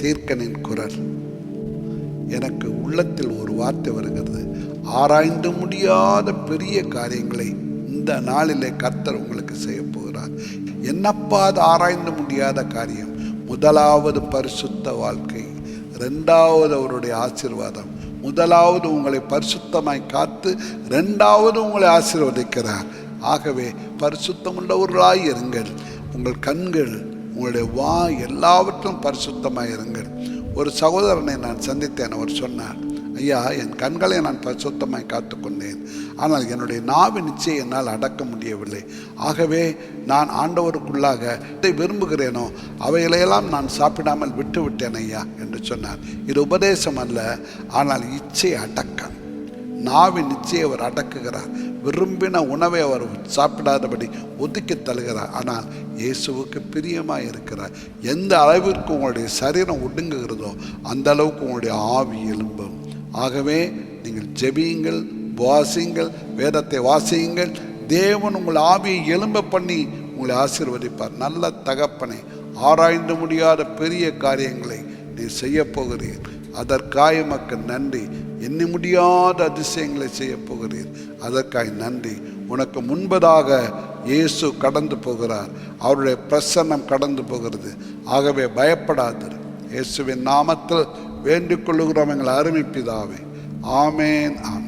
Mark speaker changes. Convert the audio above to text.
Speaker 1: தீர்க்கனின் குரல். எனக்கு உள்ளத்தில் ஒரு வார்த்தை வருகிறது. ஆராய்ந்து முடியாத பெரிய காரியங்களை இந்த நாளிலே கர்த்தர் உங்களுக்கு செய்ய போகிறார். என்னப்பா அது ஆராய்ந்து முடியாத காரியம்? முதலாவது பரிசுத்த வாழ்க்கை, இரண்டாவது அவருடைய ஆசீர்வாதம். முதலாவது உங்களை பரிசுத்தமாய் காத்து, இரண்டாவது உங்களை ஆசீர்வதிக்கிறார். ஆகவே பரிசுத்தம் உள்ளவர்களாய் இருங்கள். உங்கள் கண்கள், உங்களுடைய வாய் எல்லாவற்றும் பரிசுத்தமாய் இருங்கள். ஒரு சகோதரனை நான் சந்தித்தேன். அவர் சொன்னார், ஐயா, என் கண்களை நான் பரிசுத்தமாய் காத்துக்கொண்டேன், ஆனால் என்னுடைய நாவின் நிச்சயம் என்னால் அடக்க முடியவில்லை. ஆகவே நான் ஆண்டவருக்குள்ளாக எதை விரும்புகிறேனோ அவைகளையெல்லாம் நான் சாப்பிடாமல் விட்டு விட்டேன் ஐயா என்று சொன்னார். இது உபதேசம் அல்ல, ஆனால் இச்சை அடக்கம். நாவின் நிச்சயம் அவர் அடக்குகிறார். விரும்பின உணவை அவர் சாப்பிடாதபடி ஒதுக்கி தருகிறார். ஆனால் இயேசுவுக்கு பிரியமாக இருக்கிறார். எந்த அளவிற்கு உங்களுடைய சரீரம் ஒடுங்குகிறதோ அந்த அளவுக்கு உங்களுடைய ஆவி எழும்பும். ஆகவே நீங்கள் ஜெபியுங்கள், வாசியுங்கள், வேதத்தை வாசியுங்கள். தேவன் உங்கள் ஆவியை எழும்ப பண்ணி உங்களை ஆசீர்வதிப்பார். நல்ல தகப்பனை, ஆராய்ந்து முடியாத பெரிய காரியங்களை நீ செய்ய போகிறீர். அதற்காக உமக்கு நன்றி. எண்ணி முடியாத அதிசயங்களை செய்ய போகிறீர். அதற்காக நன்றி. உனக்கு முன்பதாக இயேசு கடந்து போகிறார். அவருடைய பிரசன்னம் கடந்து போகிறது. ஆகவே பயப்படாது. இயேசுவின் நாமத்தில் வேண்டிக் கொள்ளுகிறோம் எங்கள் அருமை பிதாவே. ஆமேன், ஆமேன்.